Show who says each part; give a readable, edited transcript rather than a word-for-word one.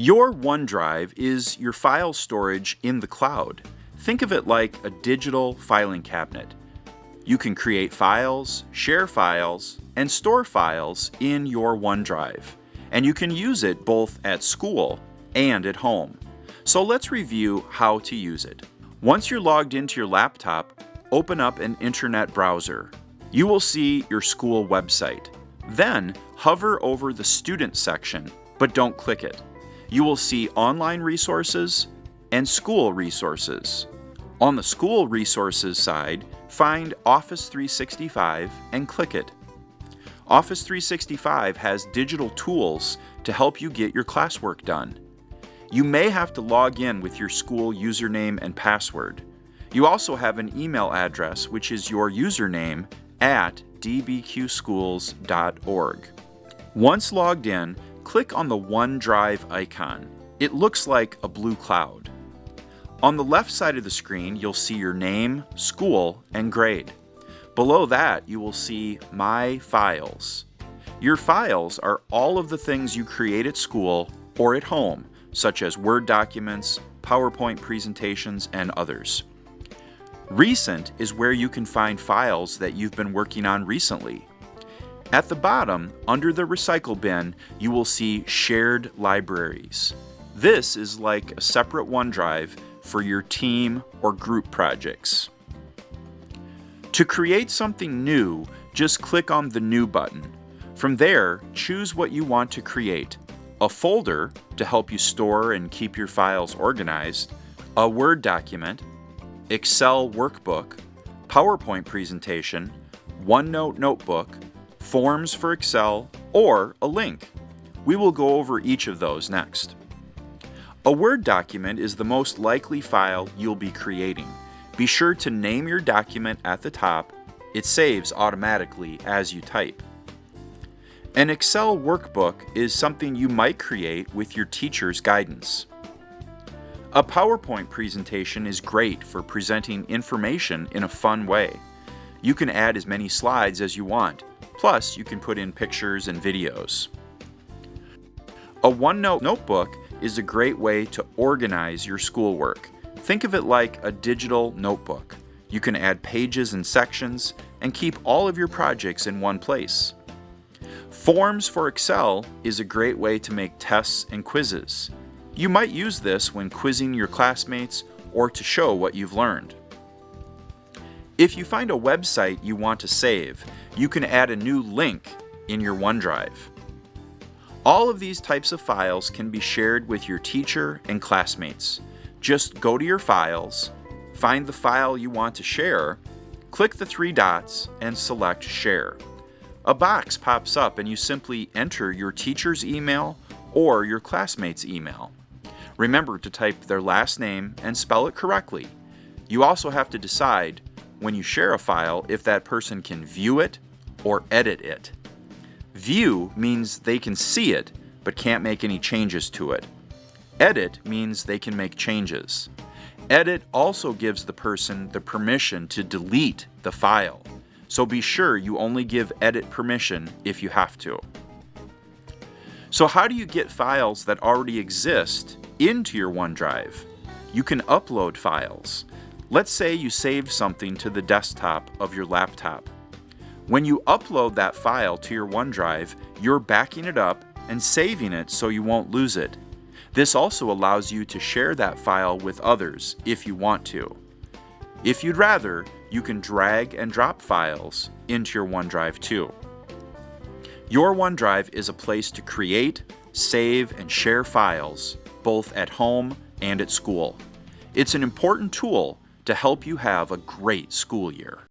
Speaker 1: Your OneDrive is your file storage in the cloud. Think of it like a digital filing cabinet. You can create files, share files, and store files in your OneDrive. And you can use it both at school and at home. So let's review how to use it. Once you're logged into your laptop, open up an internet browser. You will see your school website. Then hover over the Student section, but don't click it. You will see online resources and school resources. On the school resources side, find Office 365 and click it. Office 365 has digital tools to help you get your classwork done. You may have to log in with your school username and password. You also have an email address, which is your username at dbqschools.org. Once logged in, click on the OneDrive icon. It looks like a blue cloud. On the left side of the screen, you'll see your name, school, and grade. Below that, you will see My Files. Your files are all of the things you create at school or at home, such as Word documents, PowerPoint presentations, and others. Recent is where you can find files that you've been working on recently. At the bottom, under the Recycle bin, you will see Shared Libraries. This is like a separate OneDrive for your team or group projects. To create something new, just click on the New button. From there, choose what you want to create: a folder to help you store and keep your files organized, a Word document, Excel workbook, PowerPoint presentation, OneNote notebook, forms for Excel, or a link. We will go over each of those next. A Word document is the most likely file you'll be creating. Be sure to name your document at the top. It saves automatically as you type. An Excel workbook is something you might create with your teacher's guidance. A PowerPoint presentation is great for presenting information in a fun way. You can add as many slides as you want, plus you can put in pictures and videos. A OneNote notebook is a great way to organize your schoolwork. Think of it like a digital notebook. You can add pages and sections and keep all of your projects in one place. Forms for Excel is a great way to make tests and quizzes. You might use this when quizzing your classmates or to show what you've learned. If you find a website you want to save, you can add a new link in your OneDrive. All of these types of files can be shared with your teacher and classmates. Just go to your files, find the file you want to share, click the three dots, and select Share. A box pops up and you simply enter your teacher's email or your classmate's email. Remember to type their last name and spell it correctly. You also have to decide when you share a file if that person can view it or edit it. View means they can see it but can't make any changes to it. Edit means they can make changes. Edit also gives the person the permission to delete the file, so be sure you only give edit permission if you have to. So how do you get files that already exist into your OneDrive? You can upload files. Let's say you saved something to the desktop of your laptop. When you upload that file to your OneDrive, you're backing it up and saving it so you won't lose it. This also allows you to share that file with others if you want to. If you'd rather, you can drag and drop files into your OneDrive too. Your OneDrive is a place to create, save, and share files, both at home and at school. It's an important tool to help you have a great school year.